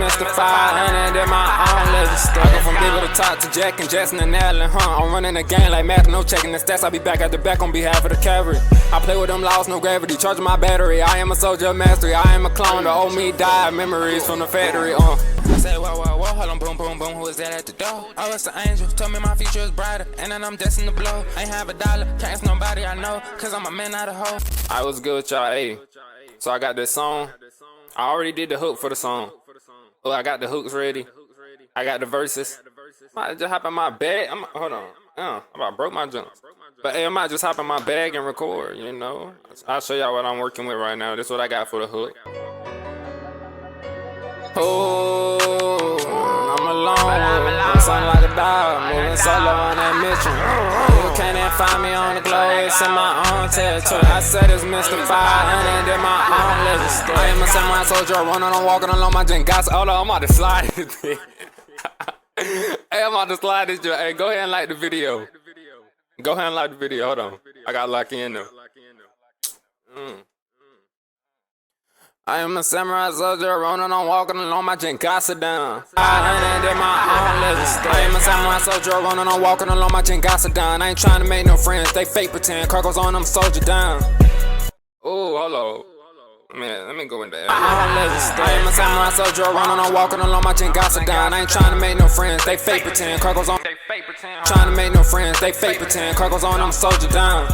Mr. 500 in my own legislature. I go from Big to top to Jack and Jackson and Allen, I'm running the game like math, no checking the stats. I be back at the back on behalf of the cavalry. I play with them laws, no gravity, charging my battery. I am a soldier of mastery, I am a clone. The old me died, memories from the factory. I say, whoa, whoa, whoa, hold on, boom, boom, boom, who is that at the door? Oh, it's the angel, told me my future is brighter, and then I'm destined to blow. Ain't have a dollar, can't ask nobody I know, cause I'm a man out of hope. I was good with y'all, ayy. So I got this song. I already did the hook for the song. Oh, I got the hooks ready. I got the verses. I might just hop in my bag. Hold on. I about broke my jump. But hey, I might just hop in my bag and record, you know. I'll show y'all what I'm working with right now. This is what I got for the hook. Oh, I'm alone. I'm something like a dog, moving solo on that mission. You can't even find me on the globe, it's in my own territory. I said it's Mr. 500 in my own legislature. I am a samurai soldier, running on, walking along my Jengasa. Hold on, I'm about to slide this thing. Hey, I'm about to slide this joint. Hey, go ahead and like the video. Go ahead and like the video. Hold on. I got locked in though. I am a samurai soldier, running on, walking along my Jengasa down. 500 in my own legislature. I am a samurai soldier, running on, walking along my Jengasa down. I ain't trying to make no friends, they fake pretend. Cargo's on them, soldier down. Oh, hold on. Man, let me go in there. I am a samurai soldier, running on, walking along my Jengasa down. I ain't trying to make no friends, they fake pretend. Cargo's on. Trying to make no friends, they fake pretend. Cargo's on them, soldier down.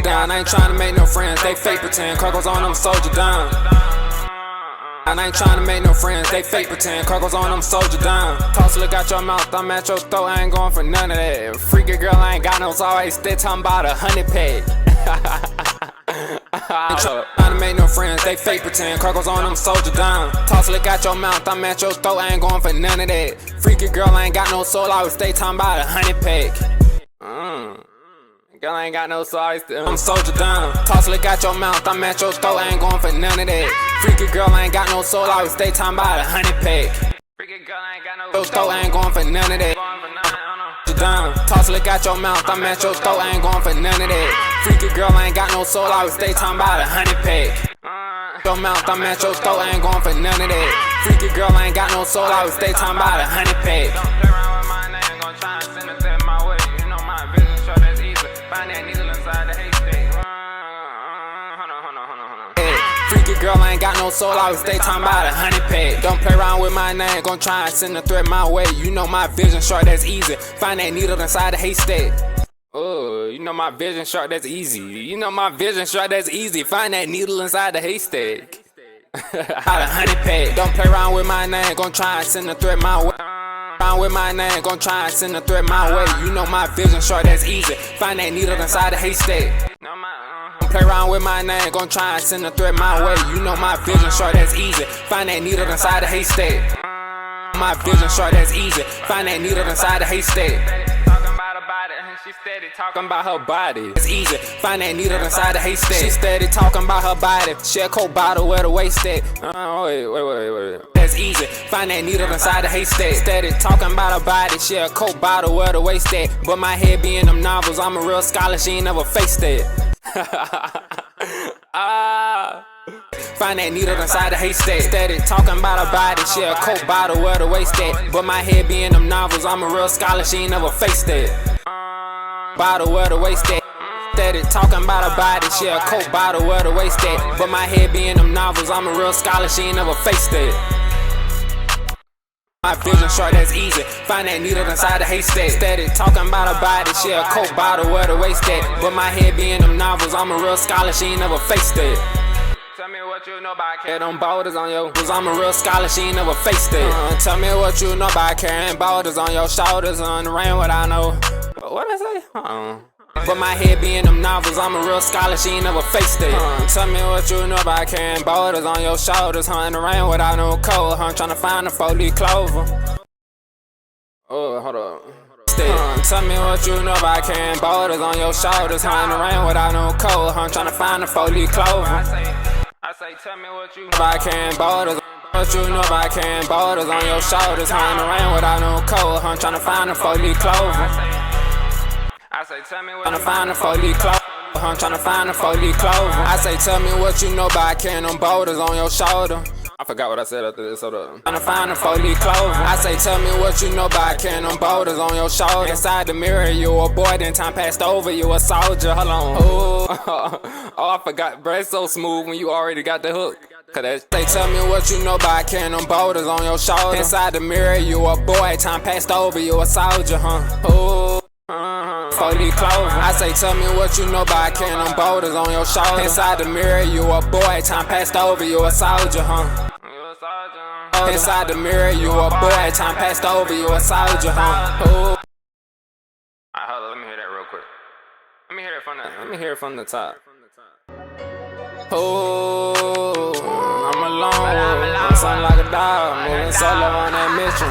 I ain't trying to make no friends, they fake pretend. Cargo's on them, soldier down. I ain't trying to make no friends, they fake pretend. Cargo's on them, soldier down. Toss a look out your mouth, I'm at your throat, I ain't going for none of that. Freaky girl, I ain't got no, so always stay talking about 100 pay. Trying to make no friends, they fake pretend. Cargo's on them, soldier down. Toss a look out your mouth, I'm at your throat, I ain't going for none of that. Freaky girl, I ain't got no soul, I always stay talking about 100 pay. Girl, I ain't got no size, I'm soldier down. Toss a lick out your mouth, I'm at your throat, I ain't going for none of that. Freaky girl, I ain't got no soul, I always stay talking about 100 pay. Freaky girl, I ain't got no soul, I ain't going for none of that. Down. Toss a lick out your mouth, I'm at your throat, I ain't going for none of that. Freaky girl, I ain't got no soul, I always stay talking about 100 pay. Your mouth, I'm at your throat, I ain't going for none of that. Freaky girl, I ain't got no soul, I always stay talking about 100 pay. Freaky girl, I ain't got no soul, I always stay talking about 100 pay. Don't play around with my name, gon' try and send a threat my way. You know my vision short, that's easy. Find that needle inside the haystack. Oh, you know my vision short, that's easy. You know my vision short, that's easy. Find that needle inside the haystack. Out 100 pay. Don't play around with my name, gon' try and send a threat my way. With my name, gon' try and send a threat my way. You know my vision short, that's easy. Find that needle inside the haystack. Play around with my name, gon' try and send a threat my way. You know my vision short, that's easy. Find that needle inside the haystack. My vision short, that's easy. Find that needle inside the haystack. She steady talking about her body. It's easy. Find that needle inside the haystack. She steady talking about her body. She a coke bottle where the waist at. Wait. That's easy. Find that needle inside the haystack. Steady talking about her body. She a coke bottle where the waist at. But my head be in them novels. I'm a real scholar. She ain't never faced that. Find that needle inside the haystack. Steady talking about her body. She a coke bottle where the waist at. But my head be in them novels. I'm a real scholar. She ain't never faced that. Bottle where the waist at. Steady talking about her body. She a coke bottle where the waist at. But my head be in them novels. I'm a real scholar. She ain't never faced that. My vision short, that's easy. Find that needle inside the haystack. Steady talking about her body. She a coke bottle where the waist at. But my head be in them novels. I'm a real scholar. She ain't never faced that. Tell me what you know about carrying them boulders on your. Cause I'm a real scholar, she ain't never faced it. Tell me what you know about carrying boulders on your shoulders. On the rain, what I know. What I say? But my head be in them novels, I'm a real scholar, she ain't never faced it. Tell me what you know about carrying boulders on your shoulders. In the rain without no cold, tryna find a 4-leaf clover. Oh, hold up. Tell me what you know about carrying boulders on your shoulders. In the rain without no cold, tryna find a 4-leaf clover. I say, tell me what you know about carrying boulders. What you know about carrying boulders on your shoulders. In the rain without no cold, tryna find a 4-leaf clover. I say, tell me what you find a 4-leaf clover. I'm tryna find a 4-leaf clover. I say, tell me what you know about carrying them boulders on your shoulder. I forgot what I said after this, hold up. Tryna find the 4-leaf clover. I say, tell me what you know about carrying them boulders on your shoulder. Inside the mirror, you a boy, then time passed over, you a soldier. Hold on. Oh, I forgot, bro, it's so smooth when you already got the hook. Cause they tell me what you know about carrying them boulders on your shoulder. Inside the mirror, you a boy, time passed over, you a soldier, huh? 4-leaf clover. I say, tell me what you know about carrying them boulders on your shoulder. Inside the mirror, you a boy, time passed over, you a soldier, huh? Inside the mirror, you a boy, time passed over, you a soldier, huh? Alright, hold on, let me hear that real quick. Let me hear it from the top. Oh, I'm alone, I'm something like a dog, moving solo on that mission.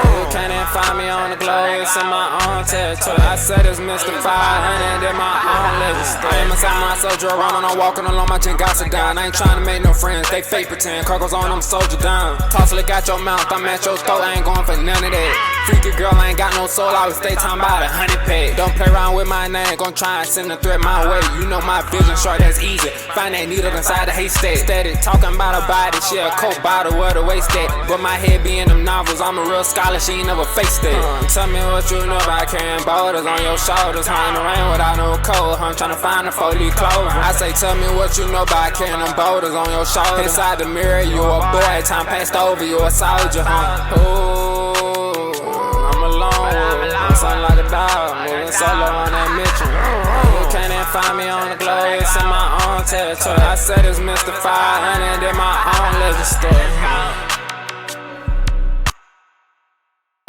You can't even find me on the globe, it's in my own territory. I said it's Mr. 500 in my own legend. I am inside my soldier around, I'm walking along my Jingasa down. I ain't trying to make no friends, they fake pretend. Cargo's on, I'm soldier down. Toss lick out your mouth, I'm at your throat, I ain't going for none of that. Freaky girl, I ain't got no soul, I would stay talking about 100 pay. Don't play around with my name, gon' try and send a threat my way. You know my vision short, that's easy. Find that needle inside the haystack. Steady talking about a body, she a coke bottle where the waist at. But my head be in them novels, I'm a real scholar, she ain't never faced it. Tell me what you know about carrying boulders on your shoulders. In the rain without no cold, I'm tryna find a 4-leaf clover. I say, tell me what you know about carrying them boulders on your shoulders. Inside the mirror, you a boy, time passed over, you a soldier, huh? Ooh, I'm alone, I'm something like a dog, moving solo on that mission. You can't even find me on the globe, it's in my own territory. I said it's Mr. 500 in my own legend story.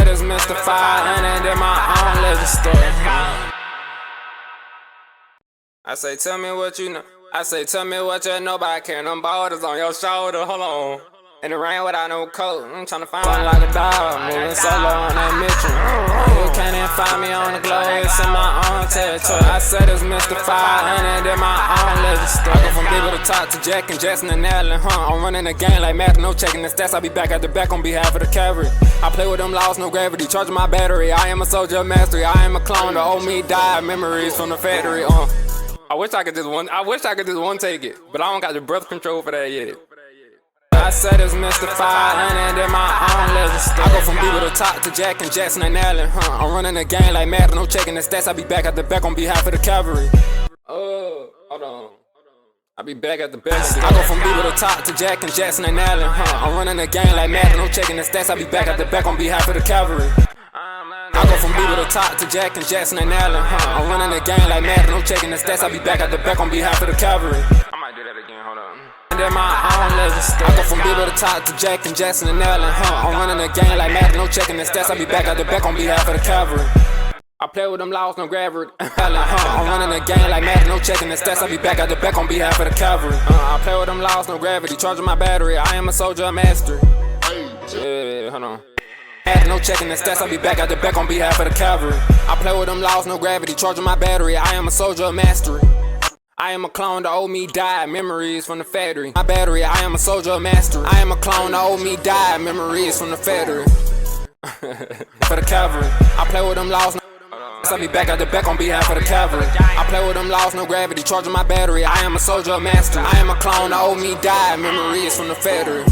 It's Mr. 500 in my own legend story. I say, tell me what you know. I say, tell me what you know about carrying them boulders on your shoulder. Hold on. In the rain without no coat, I'm tryna find something like a dog, moving solo on that mission. You can't even find me on the globe, it's in my own territory. I said it's Mr. 500 in my own legend story. I go from people to top to Jack and Jackson and Allen, huh? I'm running the game like Math, no checking the stats. I'll be back at the back on behalf of the cavalry. I play with them laws, no gravity, charging my battery. I am a soldier of mastery, I am a clone, the old me died, memories from the factory, I wish I could just one take it, but I don't got the breath control for that yet. I said it's Mr. 500 in my own legend story. I go from people to top to Jack and Jackson and Allen, huh? I'm running the game like Math, no checking the stats. I'll be back at the back on behalf of the cavalry. Oh, hold on. I'll be back at the back. I go from people to top to Jack and Jackson and Allen, huh? I'm running the game like Math, no checking the stats. I'll be back at the back on behalf of the cavalry. I go from people to top to Jack and Jackson and Allen, huh? I'm running the game like Math, no checking the stats. I'll be back at the back on behalf of the cavalry. I might do that again, hold on. In my own legend story. I go from people to top to Jack and Jackson and Allen, huh? I'm running the game like Math, no checking the stats. I'll be back at the back on behalf of the cavalry. I play with them laws, no gravity. I'm running the game like Math, no checking the stats. I'll be back at the back on behalf of the cavalry. I play with them laws, no gravity, charging my battery. I am a soldier of mastery. Yeah, hold on. No checking the stats, I'll be back at the back on behalf of the cavalry. I play with them laws, no gravity, charging my battery. I am a soldier of mastery. I am a clone, the old me died, memories from the factory. My battery, I am a soldier of mastery. I am a clone, the old me died, memories from the factory. For the cavalry, I play with them laws, I'll be back at the back on behalf of the cavalry. I play with them laws, no gravity, charging my battery. I am a soldier of mastery. I am a clone, the old me died, memories from the factory.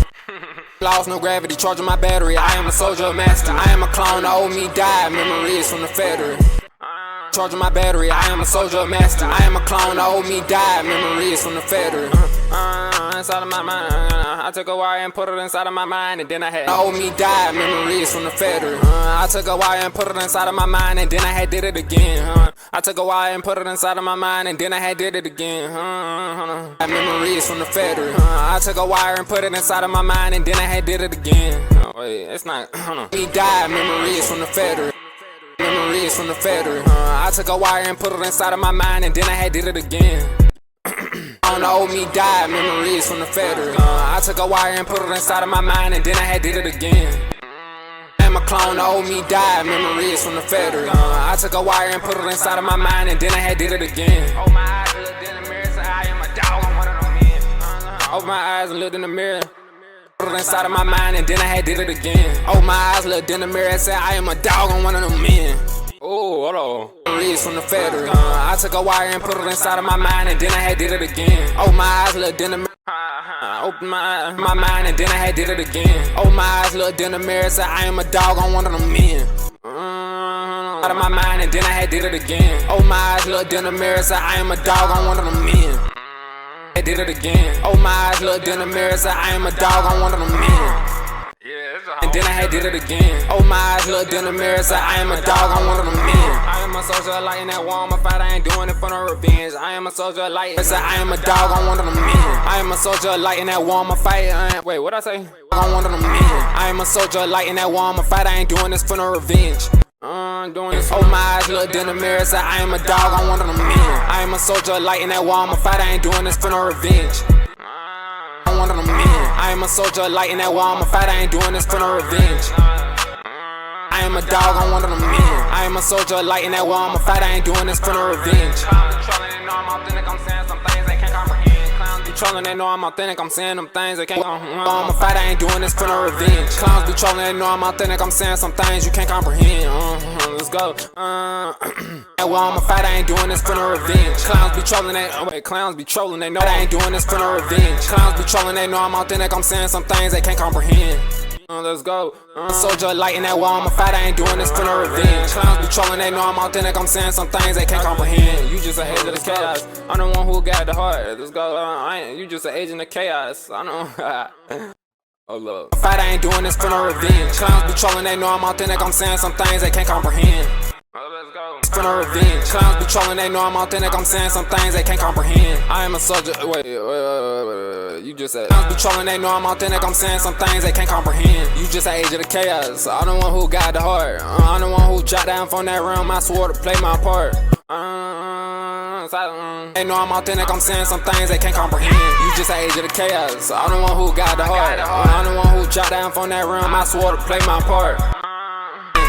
Laws, no gravity, charging my battery. I am a soldier of mastery. I am a clone, the old me died, memories from the factory. Charging my battery, I am a soldier of mastery. I am a clone, the old me died, memories from the factory. Inside of my mind, I took a wire and put it inside of my mind, and then I had the old me died, memories from the factory. I took a wire and put it inside of my mind, and then I had did it again. I took a wire and put it inside of my mind, and then I had did it again. Memories from the factory. I took a wire and put it inside of my mind, and then I had did it again. Wait, it's not. Me died, memories from the factory. Memories from the factory. I took a wire and put it inside of my mind, and then I had did it again. On the old me died, memories from the factory. I took a wire and put it inside of my mind, and then I had did it again. I'm a clone, the old me died, memories from the factory. I took a wire and put it inside of my mind, and then I had did it again. Open my eyes and looked in the mirror, said I am a dog, I'm one of them men. Open my eyes and looked in the mirror, put it inside of my mind, and then I had did it again. Open my eyes, looked in the mirror, and said I am a dog, I'm one of them men. Oh, hold on. Release from the federal. I took a wire and put it inside of my mind, and then I had did it again. Oh, my eyes looked in the mirror. Open my mind, and then I had did it again. Oh, my eyes looked in the mirror, said I am a dog on one of them men. Out of my mind, and then I had did it again. Oh, my eyes looked in the mirror, said I am a dog on one of them men. I did it again. Oh, my eyes looked in the mirror, said I am a dog on one of them men. And then I had did it again. Oh, my eyes looked in the mirror, said I am a dog on one of them men. I am a soldier light in that war, I'ma fight, I ain't doing it for no revenge. I am a soldier light, said I am a dog on one of them men. I am a soldier light in that war, I'ma fight, wait, what'd I say? On one of them men. I am a soldier light in that war, I'ma fight, I ain't doing this for no revenge. Doing this. Oh, my eyes looked in the mirror, said I am a dog on one of them men. I am a soldier light in that war, I'ma fight, I ain't doing this for no revenge. One of them men. I am a soldier light in that war, I'ma fight, I ain't doing this for no revenge. I am a dog on one of them men. I am a soldier light in that war, I'ma fight, I ain't doing this for no revenge. Trolling, they know I'm authentic, I'm saying them things they can't. I'ma fight, I ain't doing this for no revenge. Clowns be trolling, they know I'm authentic, I'm saying some things you can't comprehend. Let's go. I'ma fight, I ain't doing this for no revenge. Clowns be trolling, clowns be trolling, they know I ain't doing this for no revenge. Clowns be trolling, they know I'm authentic, I'm saying some things they can't comprehend. Let's go. Soldier light in that war, I'ma fight, I ain't doing this for no revenge. Clowns be trolling, they know I'm authentic, I'm saying some things they can't comprehend. You just an agent of chaos, I'm the one who got the heart. Let's go. You just an agent of chaos, I know. Oh, look. Fight, I ain't doing this for no revenge. Clowns be trolling, they know I'm authentic, I'm saying some things they can't comprehend. Let's go. For no revenge. Clowns be trolling, they know I'm authentic, I'm saying some things they can't comprehend. I am a soldier, wait, you just said. Clowns be trolling, they know I'm authentic, I'm saying some things they can't comprehend. You just an agent of chaos, I'm the one who got the heart. I'm the one who shot down from that realm, I swore to play my part. They know I'm authentic, I'm saying some things they can't comprehend. You just an agent of chaos, I'm the one who got the heart. I'm the one who shot down from that realm, I swore to play my part.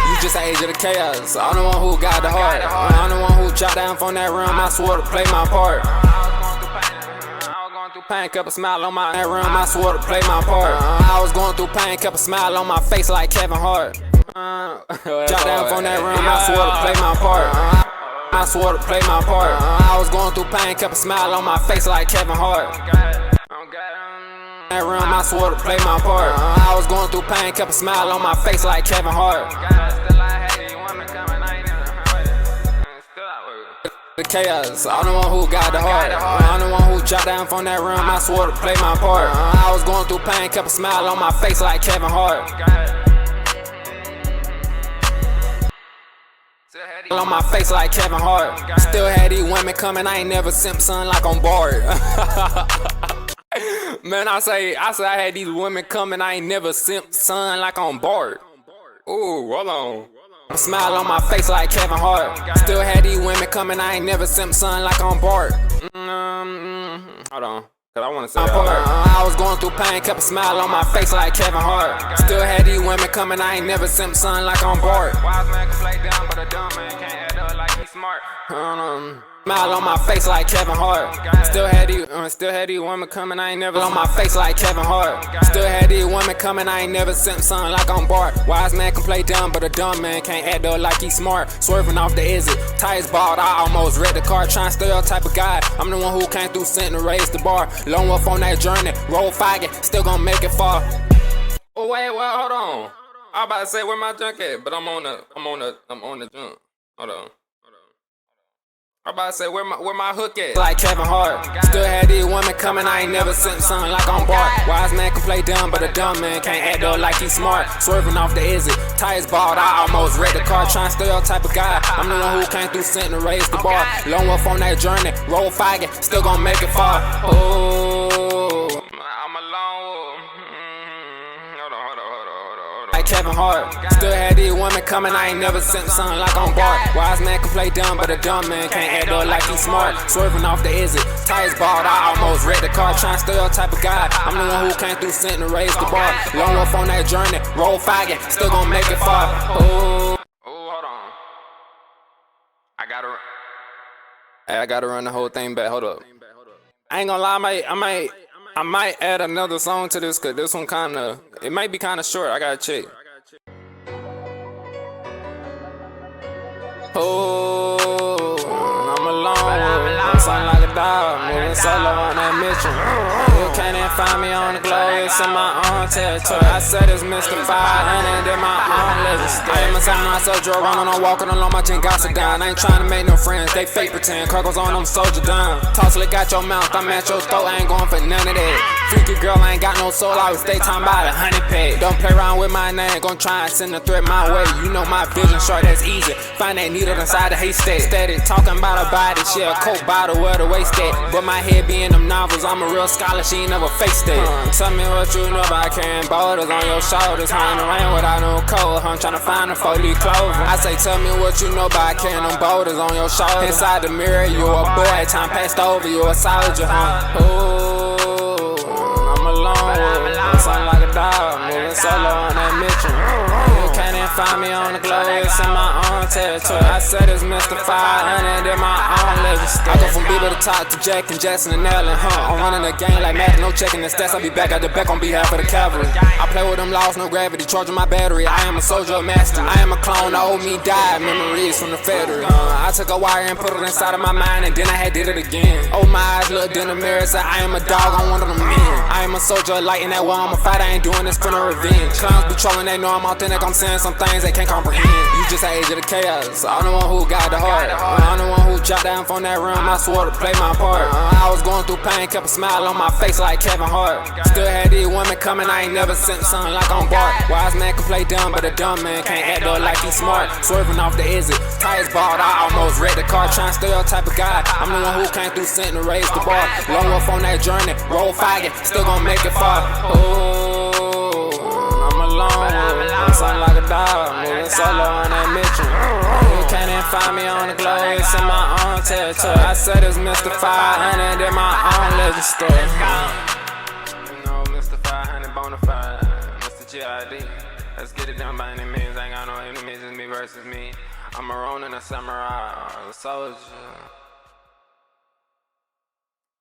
You just an agent of chaos, I'm the one who got the heart. I'm the one who shot down from that realm, I swore to play my part. I was going through pain, kept a smile on my room, I swore to play my part. I was going through pain, kept a smile on my face like Kevin Hart. Shot down from that room, I swore to play my part. I swore to play my part. I was going through pain, kept a smile on my face like Kevin Hart. That room, I swore to play my part. I was going through pain, kept a smile on my face like Kevin Hart. The chaos, I'm the one who got the heart. I'm the one who shot down from that room, I swore to play my part. I was going through pain, kept a smile on my face like Kevin Hart. On my face like Kevin Hart. Still had these women coming, I ain't never simp, son, like I'm bored. Man, I say I had these women coming, I ain't never simp, son, like I'm bored. Ooh, hold on. Smile on my face like Kevin Hart. Still had these women coming, I ain't never simp, son, like I'm bored. Hold on. I wanna say I was going through pain, kept a smile on my face like Kevin Hart. Still had these women coming, I ain't never simp, son, like I'm bored. Wise man can play dumb, but a dumb man can't add up like he's smart. Smile on my face like Kevin Hart. Still had these women coming, I ain't never on my face like Kevin Hart. Still had these women coming, I ain't never simp, son, like I'm bored. Wise man can play dumb, but a dumb man can't add up like he's smart. Swerving off the exit, tires bald, I almost wrecked the car. Trying to stay up type of guy, I'm the one who came through sent to raise the bar. Lone wolf on that journey, roll faggot, still gonna make it far. Oh wait, well, hold on. I about to say where my junk at, but I'm on the junk. Hold on. I'm about to say where my hook at. Like Kevin Hart. Still had these women coming, I ain't never simp, son, like I'm bored. Wise man can play dumb, but a dumb man can't act up like he's smart. Swerving off the exit, tires bald, I almost wrecked the car. Trying to stay up type of guy, I'm the one who came through sent to raise the bar. Lone wolf on that journey, roll faggot, still gonna make it far. Oh, I'm a lone wolf. Like Kevin Hart. Still had these women coming, I ain't never simp, son, like I'm bored. Wise man can play dumb, but a dumb man can't act up like he's smart. Swerving off the exit, tires bald, I almost wrecked the car. Trying to stay up type of guy, I'm the one who came through sent to raise the bar. Lone wolf on that journey, roll faggot, still gonna make it far. Oh, hold on. I gotta run the whole thing back. Hold up. I ain't gonna lie, I might add another song to this, cause this one it might be kinda short. I gotta check. Oh, I'm alone. I'm something like a dog, moving solo on that mission. You can't even find me on the globe, it's in my own territory. I said it's Mr. 500 in my own legend. I am a time myself, Joe running on walking along my chin, gossip down. I ain't trying to make no friends, they fake pretend. Kirkles on them, soldier down. Toss lick out your mouth, I'm at your throat, I ain't going for none of that. Freaky girl, I ain't got no soul, I was stay talking about a 100 pack. Don't play around with my name, gon' try and send a threat my way. You know my vision short, that's easy. Find that needle inside the haystack. Steady talking about a body, she a coke bottle where the waist at. But my head be in them novels, I'm a real scholar, she ain't never faced that. Tell me what you know about carrying boulders on your shoulders. In the rain without no coat, I'm tryna find a 4-leaf clover. I say, tell me what you know about carrying them boulders on your shoulders. Inside the mirror, you a boy, time passed over, you a soldier, Ooh, I'm alone, I'm something like a dog, moving solo on that mission. You can't even find me on the globe, it's in my own territory. I said it's Mr. 500 in my own legend. I go from Bieber to top to Jack and Jackson and Allen, I'm running the game like Madden, no checking the stats. I be back at the back on behalf of the cavalry. I play with them laws, no gravity, charging my battery. I am a soldier of mastery. I am a clone, the old me died, memories from the Federal. I took a wire and put it inside of my mind, and then I had did it again. Oh, my eyes looked in the mirror, said I am a dog, I'm one of them men. I am a soldier of light in that war, I'm a fighter, I ain't doing this for no revenge. Clowns be trolling, they know I'm authentic, I'm saying some things they can't comprehend. You just an age of the chaos, I'm the one who got the heart. I'm the one who dropped down from that room, I swore to play my part. I was going through pain, kept a smile on my face like Kevin Hart. Still had these women coming, I ain't never sent something like on Bart. Wise man can play dumb, but a dumb man can't act up like he's smart. Swerving off the exit, tires bald, I almost wrecked the car. Trying to stay up type of guy, I'm the one who came through sent to raise the bar. Long up on that journey, roll fogging, still gon' make it far. Ooh, I'm alone, I'm something like a dog, moving solo on that mission. You can't even find me on the globe, it's in my own territory. I said it's Mr. 500 in my own legend story. You know, Mr. 500 bonafide, Mr. G.I.D. Let's get it done by any means, ain't got no enemies, it's me versus me. I'm a Ronin, a samurai, a soldier.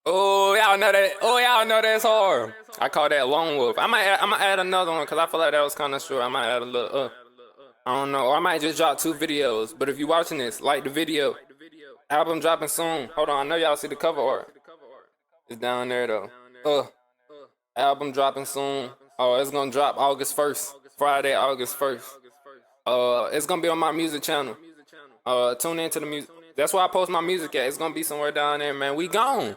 Oh, y'all know that. Oh, y'all know that's hard. I call that Lone Wolf. I might add another one because I feel like that was kind of short. I might add a little I don't know. Or I might just drop 2 videos. But if you're watching this, like the video. Album dropping soon. Hold on, I know y'all see the cover art. It's down there though. Album dropping soon. Oh, it's gonna drop August 1st. Friday, August 1st. It's gonna be on my music channel. Tune into the music. That's where I post my music at. It's gonna be somewhere down there, man. We gone.